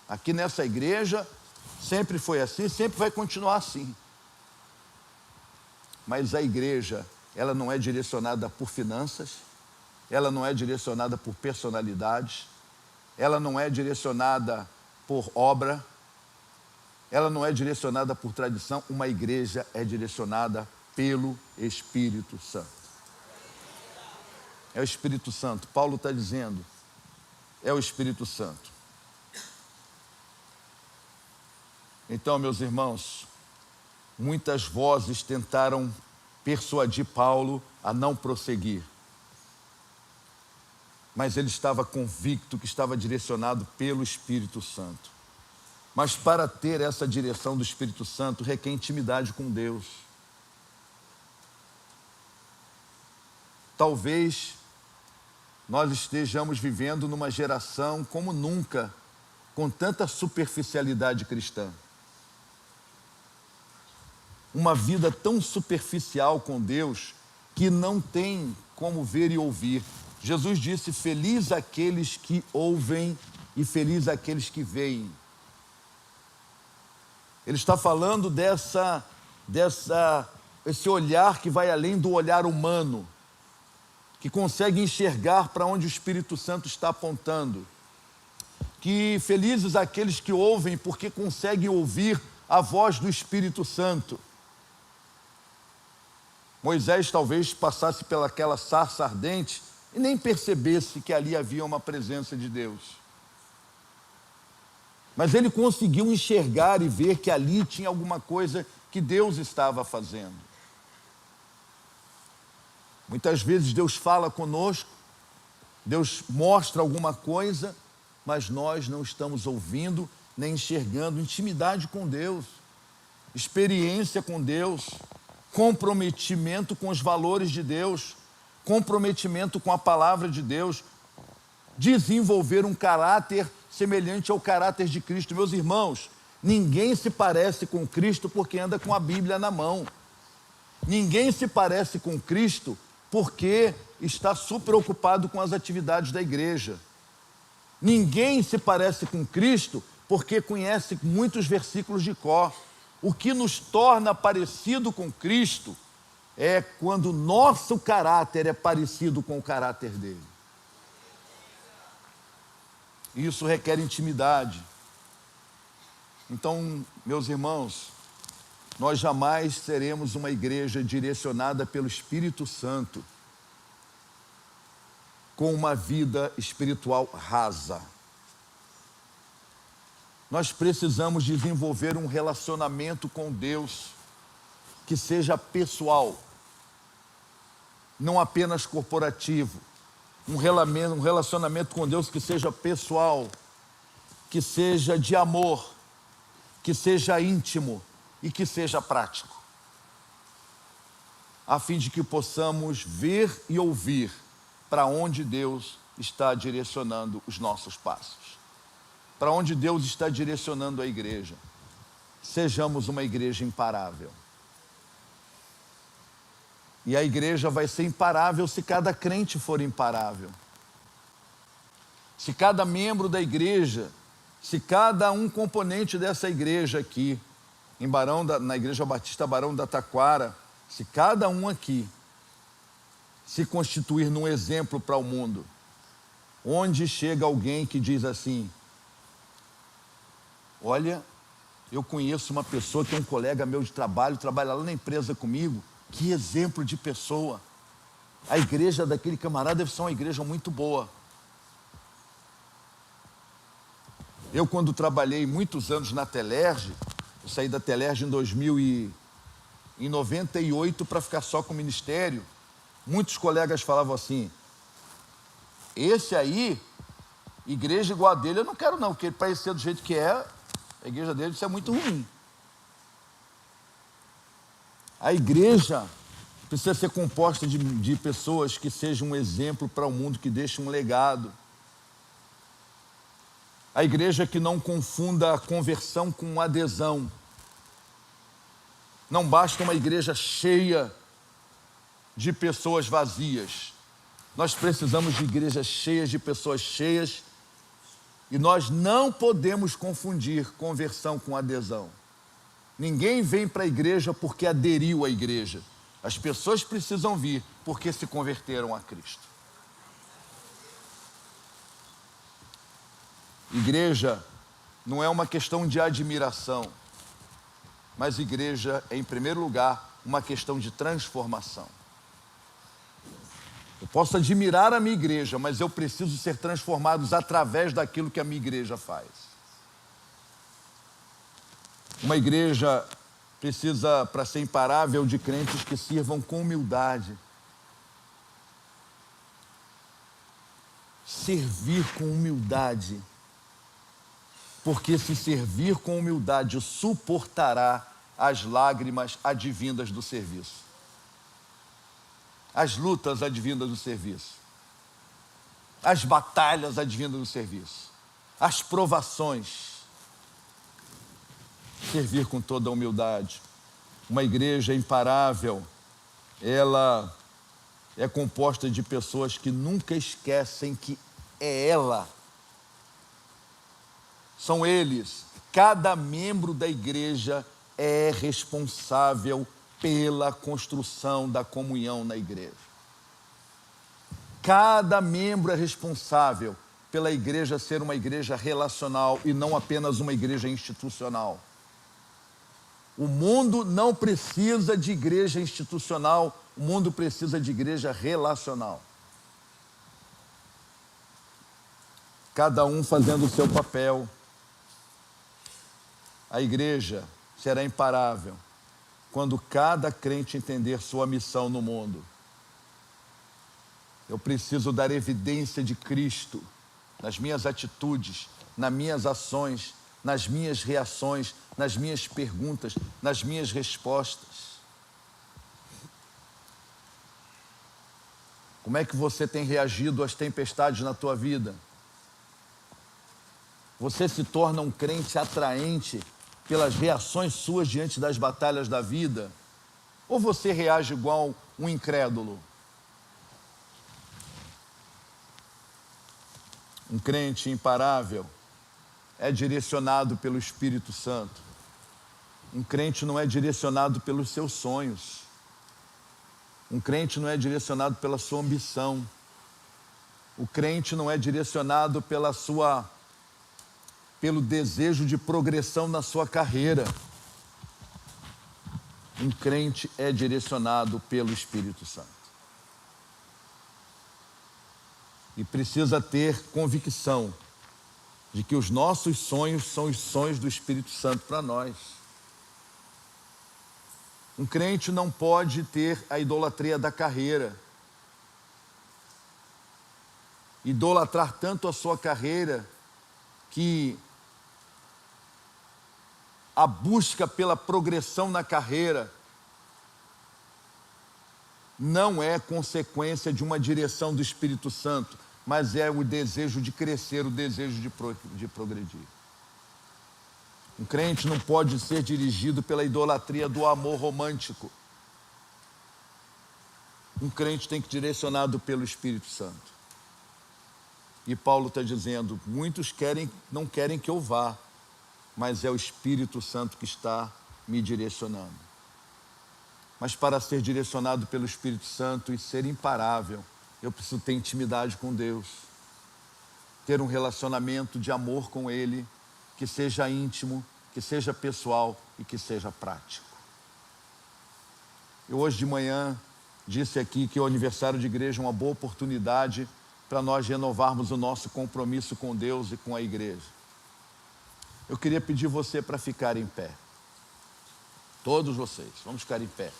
S1: Aqui nessa igreja, sempre foi assim, sempre vai continuar assim. Mas a igreja, ela não é direcionada por finanças, ela não é direcionada por personalidades, ela não é direcionada por obra, ela não é direcionada por tradição. Uma igreja é direcionada pelo Espírito Santo. É o Espírito Santo. Paulo está dizendo, é o Espírito Santo. Então, meus irmãos, muitas vozes tentaram persuadir Paulo a não prosseguir. Mas ele estava convicto que estava direcionado pelo Espírito Santo. Mas para ter essa direção do Espírito Santo, requer intimidade com Deus. Talvez nós estejamos vivendo numa geração como nunca, com tanta superficialidade cristã. Uma vida tão superficial com Deus que não tem como ver e ouvir. Jesus disse: feliz aqueles que ouvem e feliz aqueles que veem. Ele está falando esse olhar que vai além do olhar humano, que consegue enxergar para onde o Espírito Santo está apontando. Que felizes aqueles que ouvem, porque conseguem ouvir a voz do Espírito Santo. Moisés talvez passasse pelaquela sarça ardente e nem percebesse que ali havia uma presença de Deus. Mas ele conseguiu enxergar e ver que ali tinha alguma coisa que Deus estava fazendo. Muitas vezes Deus fala conosco, Deus mostra alguma coisa, mas nós não estamos ouvindo nem enxergando. Intimidade com Deus, experiência com Deus, comprometimento com os valores de Deus, comprometimento com a palavra de Deus, desenvolver um caráter semelhante ao caráter de Cristo. Meus irmãos, ninguém se parece com Cristo porque anda com a Bíblia na mão. Ninguém se parece com Cristo porque está super ocupado com as atividades da igreja. Ninguém se parece com Cristo porque conhece muitos versículos de cor. O que nos torna parecido com Cristo é quando o nosso caráter é parecido com o caráter dele. E isso requer intimidade. Então, meus irmãos, nós jamais seremos uma igreja direcionada pelo Espírito Santo com uma vida espiritual rasa. Nós precisamos desenvolver um relacionamento com Deus que seja pessoal, não apenas corporativo. Um relacionamento com Deus que seja pessoal, que seja de amor, que seja íntimo e que seja prático, a fim de que possamos ver e ouvir para onde Deus está direcionando os nossos passos, para onde Deus está direcionando a igreja. Sejamos uma igreja imparável. E a igreja vai ser imparável se cada crente for imparável. Se cada membro da igreja, se cada um componente dessa igreja aqui, na Igreja Batista Barão da Taquara, se cada um aqui se constituir num exemplo para o mundo, onde chega alguém que diz assim: olha, eu conheço uma pessoa que é um colega meu de trabalho, trabalha lá na empresa comigo, que exemplo de pessoa. A igreja daquele camarada deve ser uma igreja muito boa. Eu, quando trabalhei muitos anos na Telerge, eu saí da Telerge em 98 para ficar só com o ministério, muitos colegas falavam assim: esse aí, igreja igual a dele, eu não quero não, porque ele parecer do jeito que é, a igreja dele, isso é muito ruim. A igreja precisa ser composta de pessoas que sejam um exemplo para o mundo, que deixem um legado. A igreja que não confunda a conversão com adesão. Não basta uma igreja cheia de pessoas vazias. Nós precisamos de igrejas cheias de pessoas cheias, e nós não podemos confundir conversão com adesão. Ninguém vem para a igreja porque aderiu à igreja. As pessoas precisam vir porque se converteram a Cristo. Igreja não é uma questão de admiração, mas igreja é, em primeiro lugar, uma questão de transformação. Eu posso admirar a minha igreja, mas eu preciso ser transformado através daquilo que a minha igreja faz. Uma igreja precisa, para ser imparável, de crentes que sirvam com humildade. Servir com humildade. Porque se servir com humildade, suportará as lágrimas advindas do serviço. As lutas advindas do serviço. As batalhas advindas do serviço. As provações. Servir com toda a humildade. Uma igreja imparável, ela é composta de pessoas que nunca esquecem que é ela. São eles. Cada membro da igreja é responsável pela construção da comunhão na igreja. Cada membro é responsável pela igreja ser uma igreja relacional e não apenas uma igreja institucional. O mundo não precisa de igreja institucional, o mundo precisa de igreja relacional. Cada um fazendo o seu papel. A igreja será imparável quando cada crente entender sua missão no mundo. Eu preciso dar evidência de Cristo nas minhas atitudes, nas minhas ações, nas minhas reações, nas minhas perguntas, nas minhas respostas. Como é que você tem reagido às tempestades na tua vida? Você se torna um crente atraente pelas reações suas diante das batalhas da vida? Ou você reage igual um incrédulo? Um crente imparável é direcionado pelo Espírito Santo. Um crente não é direcionado pelos seus sonhos. Um crente não é direcionado pela sua ambição. O crente não é direcionado pela sua pelo desejo de progressão na sua carreira. Um crente é direcionado pelo Espírito Santo. E precisa ter convicção de que os nossos sonhos são os sonhos do Espírito Santo para nós. Um crente não pode ter a idolatria da carreira. Idolatrar tanto a sua carreira que a busca pela progressão na carreira não é consequência de uma direção do Espírito Santo, mas é o desejo de crescer, o desejo de progredir. Um crente não pode ser dirigido pela idolatria do amor romântico. Um crente tem que ser direcionado pelo Espírito Santo. E Paulo está dizendo, muitos não querem que eu vá, mas é o Espírito Santo que está me direcionando. Mas para ser direcionado pelo Espírito Santo e ser imparável, eu preciso ter intimidade com Deus, ter um relacionamento de amor com Ele, que seja íntimo, que seja pessoal e que seja prático. Eu hoje de manhã disse aqui que o aniversário de igreja é uma boa oportunidade para nós renovarmos o nosso compromisso com Deus e com a igreja. Eu queria pedir você para ficar em pé. Todos vocês, vamos ficar em pé.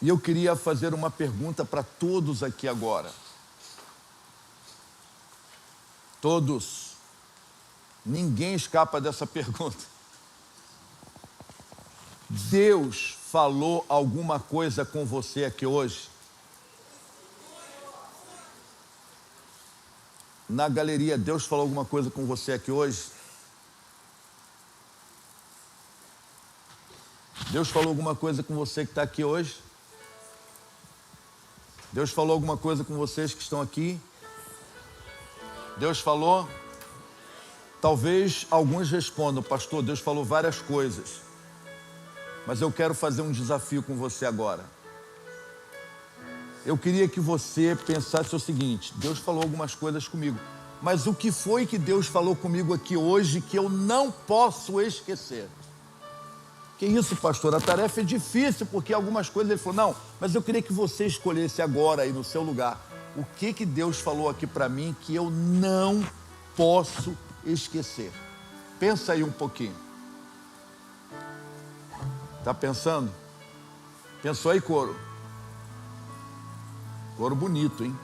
S1: E eu queria fazer uma pergunta para todos aqui agora. Todos. Ninguém escapa dessa pergunta. Deus falou alguma coisa com você aqui hoje? Na galeria, Deus falou alguma coisa com você aqui hoje? Deus falou alguma coisa com você que está aqui hoje? Deus falou alguma coisa com vocês que estão aqui? Deus falou? Talvez alguns respondam, pastor, Deus falou várias coisas. Mas eu quero fazer um desafio com você agora. Eu queria que você pensasse o seguinte, Deus falou algumas coisas comigo, mas o que foi que Deus falou comigo aqui hoje que eu não posso esquecer? Que isso, pastor? A tarefa é difícil, porque algumas coisas ele falou, não, mas eu queria que você escolhesse agora aí no seu lugar. O que Deus falou aqui para mim que eu não posso esquecer? Pensa aí um pouquinho. Tá pensando? Pensou aí, coro? Coro bonito, hein?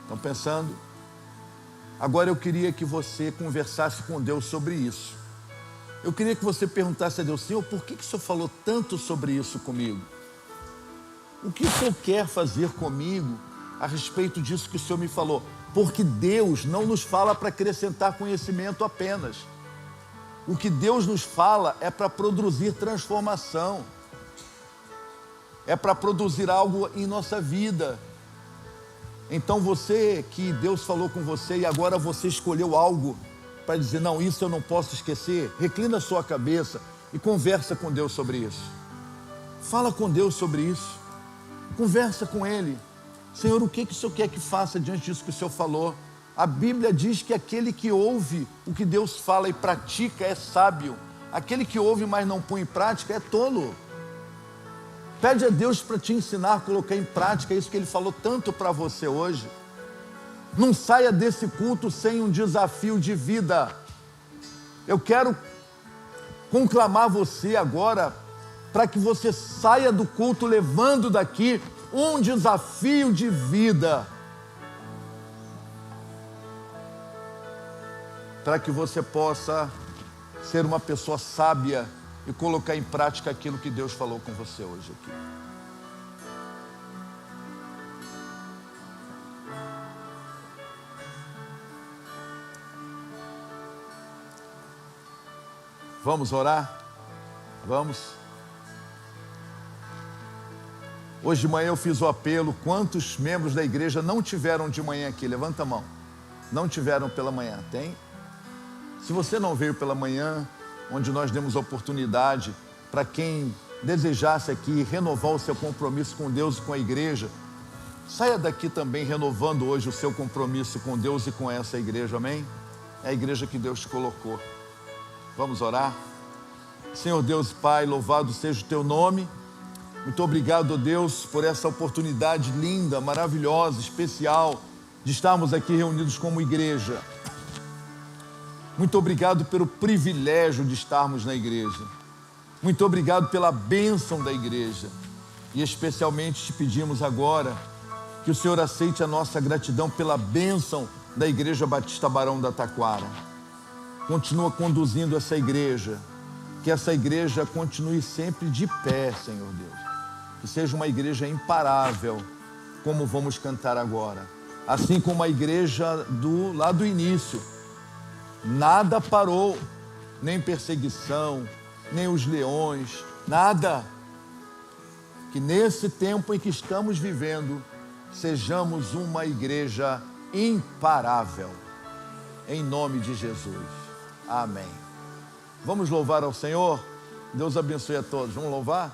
S1: Estão pensando? Agora eu queria que você conversasse com Deus sobre isso. Eu queria que você perguntasse a Deus, Senhor, por que o Senhor falou tanto sobre isso comigo? O que o Senhor quer fazer comigo a respeito disso que o Senhor me falou? Porque Deus não nos fala para acrescentar conhecimento apenas. O que Deus nos fala é para produzir transformação. É para produzir algo em nossa vida. Então você que Deus falou com você e agora você escolheu algo para dizer, não, isso eu não posso esquecer, reclina a sua cabeça e conversa com Deus sobre isso. Fala com Deus sobre isso. Conversa com Ele. Senhor, o que o Senhor quer que faça diante disso que o Senhor falou? A Bíblia diz que aquele que ouve o que Deus fala e pratica é sábio. Aquele que ouve, mas não põe em prática é tolo. Pede a Deus para te ensinar a colocar em prática isso que Ele falou tanto para você hoje. Não saia desse culto sem um desafio de vida. Eu quero conclamar você agora para que você saia do culto levando daqui um desafio de vida. Para que você possa ser uma pessoa sábia e colocar em prática aquilo que Deus falou com você hoje aqui. Vamos orar? Vamos? Hoje de manhã eu fiz o apelo, quantos membros da igreja não tiveram de manhã aqui? Levanta a mão. Não tiveram pela manhã, tem? Se você não veio pela manhã, onde nós demos oportunidade para quem desejasse aqui renovar o seu compromisso com Deus e com a igreja, saia daqui também renovando hoje o seu compromisso com Deus e com essa igreja, amém? É a igreja que Deus te colocou. Vamos orar? Senhor Deus e Pai, louvado seja o teu nome. Muito obrigado, Deus, por essa oportunidade linda, maravilhosa, especial de estarmos aqui reunidos como igreja. Muito obrigado pelo privilégio de estarmos na igreja. Muito obrigado pela bênção da igreja. E especialmente te pedimos agora que o Senhor aceite a nossa gratidão pela bênção da Igreja Batista Barão da Taquara. Continua conduzindo essa igreja, que essa igreja continue sempre de pé, Senhor Deus. Que seja uma igreja imparável, como vamos cantar agora. Assim como a igreja lá do início, nada parou, nem perseguição, nem os leões, nada. Que nesse tempo em que estamos vivendo, sejamos uma igreja imparável. Em nome de Jesus. Amém. Vamos louvar ao Senhor? Deus abençoe a todos. Vamos louvar?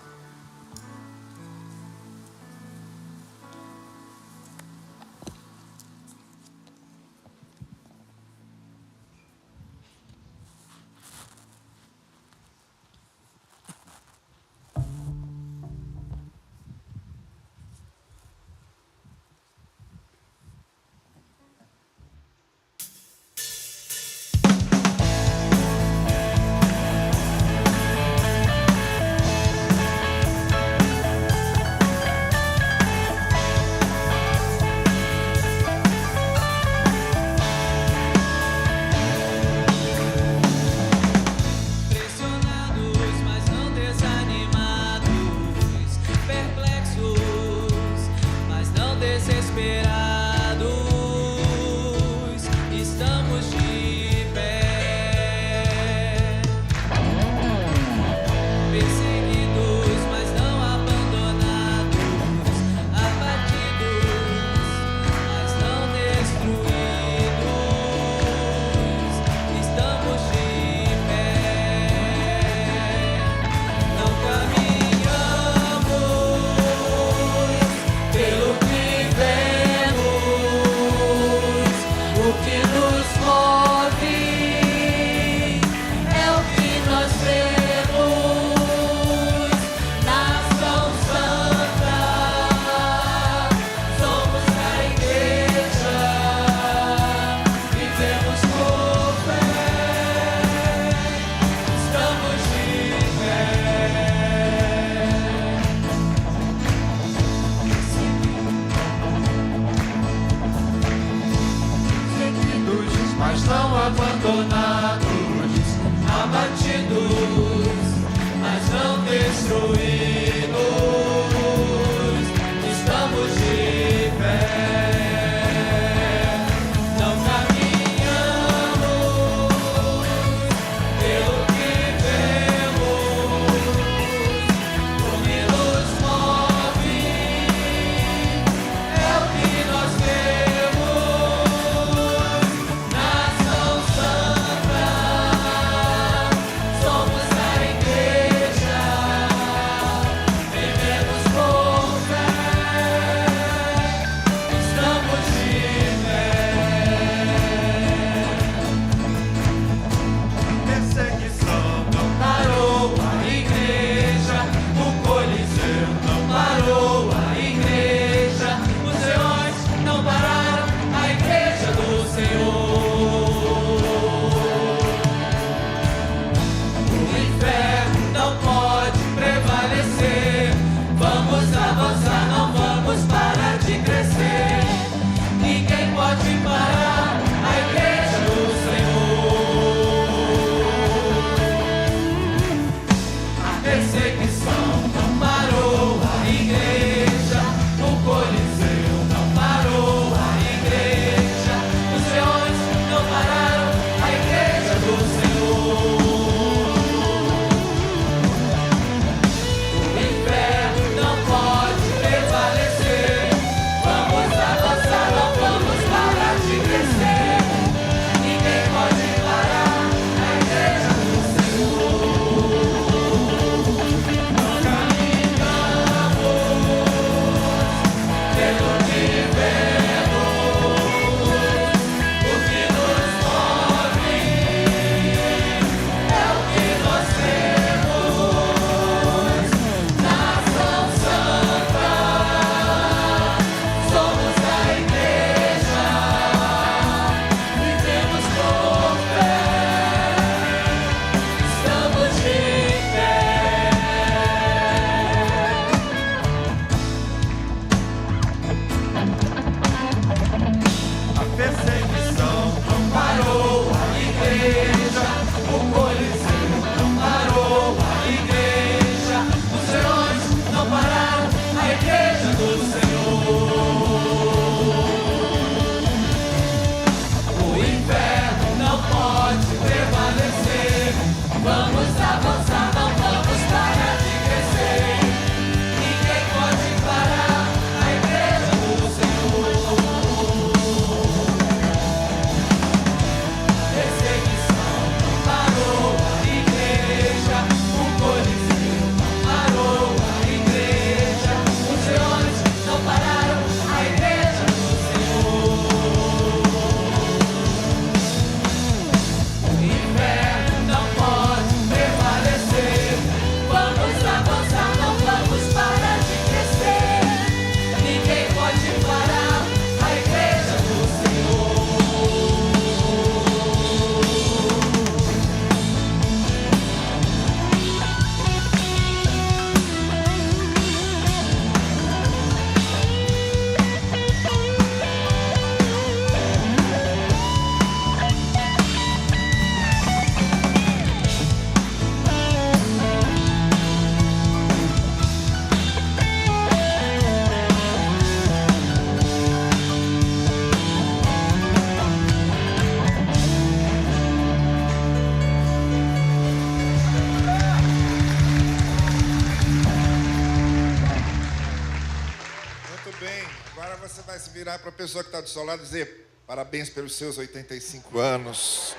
S2: Olhar para a pessoa que está do seu lado e dizer: parabéns pelos seus 85 anos.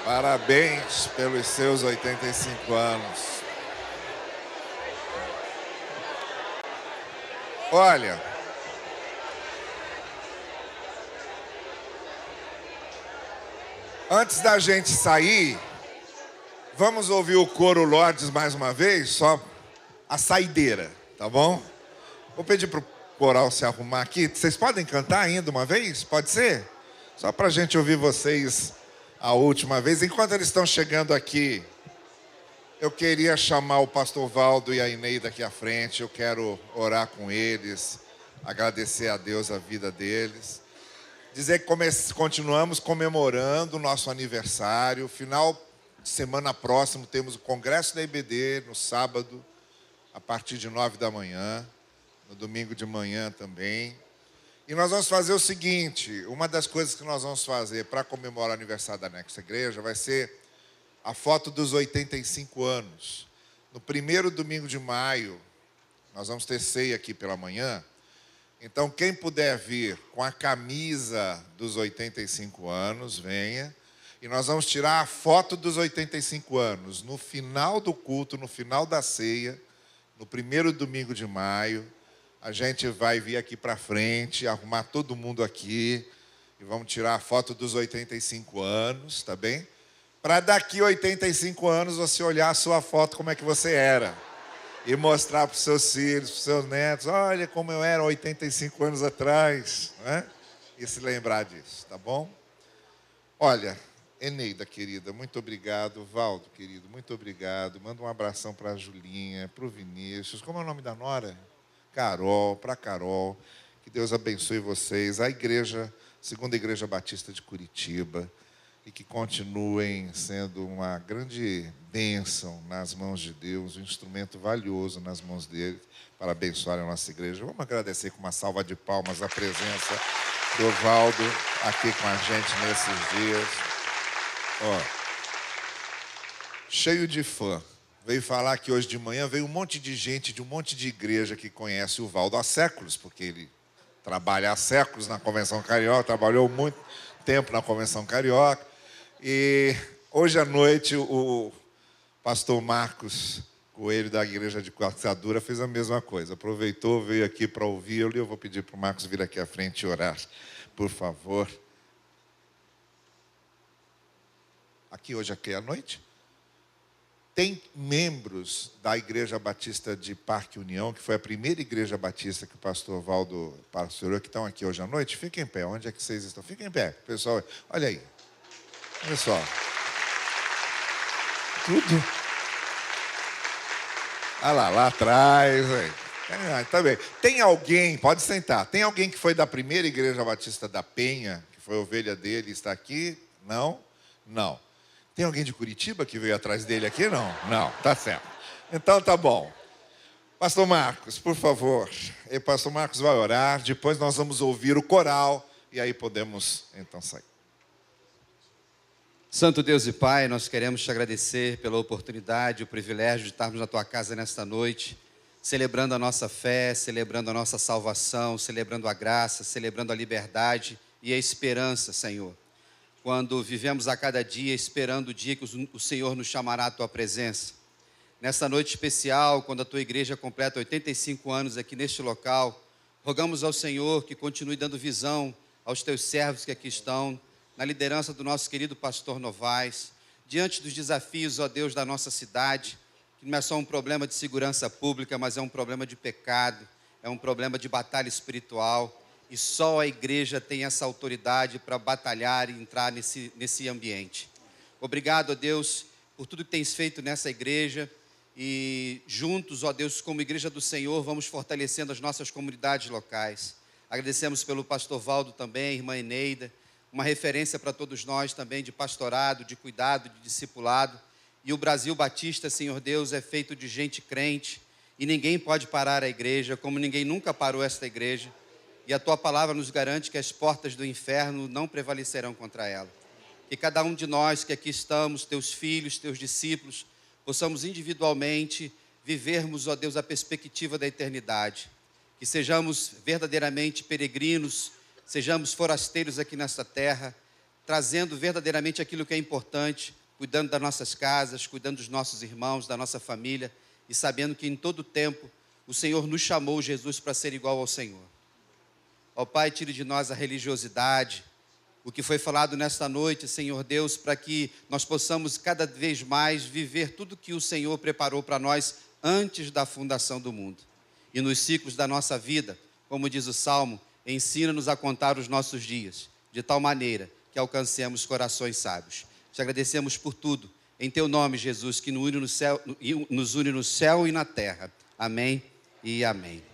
S2: Parabéns pelos seus 85 anos. Olha, antes da gente sair, vamos ouvir o coro Lordes mais uma vez, só a saideira, tá bom? Vou pedir para o coral se arrumar aqui. Vocês podem cantar ainda uma vez? Pode ser? Só para a gente ouvir vocês a última vez. Enquanto eles estão chegando aqui, eu queria chamar o pastor Valdo e a Eneida aqui à frente. Eu quero orar com eles, agradecer a Deus a vida deles. Dizer que continuamos comemorando o nosso aniversário. Final de semana próximo temos o congresso da IBD, no sábado, a partir de 9 da manhã. No domingo de manhã também. E nós vamos fazer o seguinte: uma das coisas que nós vamos fazer para comemorar o aniversário da Nexus Igreja vai ser a foto dos 85 anos. No primeiro domingo de maio, nós vamos ter ceia aqui pela manhã. Então, quem puder vir com a camisa dos 85 anos, venha. E nós vamos tirar a foto dos 85 anos no final do culto, no final da ceia, no primeiro domingo de maio. A gente vai vir aqui para frente, arrumar todo mundo aqui e vamos tirar a foto dos 85 anos, tá bem? Para daqui 85 anos você olhar a sua foto como é que você era e mostrar para os seus filhos, para os seus netos: olha como eu era 85 anos atrás, né? E se lembrar disso, tá bom? Olha, Eneida, querida, muito obrigado. Valdo, querido, muito obrigado. Manda um abração para a Julinha, para o Vinícius. Como é o nome da nora? Carol, para Carol. Que Deus abençoe vocês. A igreja, Segunda Igreja Batista de Curitiba. E que continuem sendo uma grande bênção nas mãos de Deus, um instrumento valioso nas mãos dele para abençoar a nossa igreja. Vamos agradecer com uma salva de palmas a presença do Valdo aqui com a gente nesses dias. Ó, cheio de fã. Veio falar que hoje de manhã veio um monte de gente de um monte de igreja que conhece o Valdo há séculos, porque ele trabalha há séculos na Convenção Carioca, trabalhou muito tempo na Convenção Carioca. E hoje à noite o pastor Marcos Coelho, da igreja de Quartzadura, fez a mesma coisa. Aproveitou, veio aqui para ouvi-lo, e eu vou pedir para o Marcos vir aqui à frente e orar, por favor. Aqui hoje, aqui à noite. Tem membros da Igreja Batista de Parque União, que foi a primeira igreja batista que o pastor Valdo pastoreou, que estão aqui hoje à noite. Fiquem em pé. Onde é que vocês estão? Fiquem em pé. Pessoal, olha aí. Olha só. Tudo. Olha lá atrás. Tá bem. Tem alguém, pode sentar, tem alguém que foi da primeira Igreja Batista da Penha, que foi ovelha dele e está aqui? Não? Não. Tem alguém de Curitiba que veio atrás dele aqui? Não? Não, tá certo. Então tá bom. Pastor Marcos, por favor. E pastor Marcos vai orar, depois nós vamos ouvir o coral e aí podemos então sair.
S3: Santo Deus e Pai, nós queremos te agradecer pela oportunidade, o privilégio de estarmos na tua casa nesta noite, celebrando a nossa fé, celebrando a nossa salvação, celebrando a graça, celebrando a liberdade e a esperança, Senhor. Quando vivemos a cada dia esperando o dia que o Senhor nos chamará à tua presença. Nesta noite especial, quando a tua igreja completa 85 anos aqui neste local, rogamos ao Senhor que continue dando visão aos teus servos que aqui estão, na liderança do nosso querido pastor Novaes, diante dos desafios, ó Deus, da nossa cidade, que não é só um problema de segurança pública, mas é um problema de pecado, é um problema de batalha espiritual. E só a igreja tem essa autoridade para batalhar e entrar nesse ambiente. Obrigado, ó Deus, por tudo que tens feito nessa igreja. E juntos, ó Deus, como igreja do Senhor, vamos fortalecendo as nossas comunidades locais. Agradecemos pelo pastor Valdo também, irmã Eneida, uma referência para todos nós também de pastorado, de cuidado, de discipulado. E o Brasil Batista, Senhor Deus, é feito de gente crente. E ninguém pode parar a igreja, como ninguém nunca parou esta igreja. E a tua palavra nos garante que as portas do inferno não prevalecerão contra ela. Que cada um de nós que aqui estamos, teus filhos, teus discípulos, possamos individualmente vivermos, ó Deus, a perspectiva da eternidade. que sejamos verdadeiramente peregrinos, sejamos forasteiros aqui nesta terra, trazendo verdadeiramente aquilo que é importante, cuidando das nossas casas, cuidando dos nossos irmãos, da nossa família, e sabendo que em todo tempo o Senhor nos chamou, Jesus, para ser igual ao Senhor. Ó Pai, tire de nós a religiosidade, o que foi falado nesta noite, Senhor Deus, para que nós possamos cada vez mais viver tudo que o Senhor preparou para nós antes da fundação do mundo. E nos ciclos da nossa vida, como diz o Salmo, ensina-nos a contar os nossos dias, de tal maneira que alcancemos corações sábios. Te agradecemos por tudo, em Teu nome, Jesus, que nos une no céu e na terra. Amém e amém.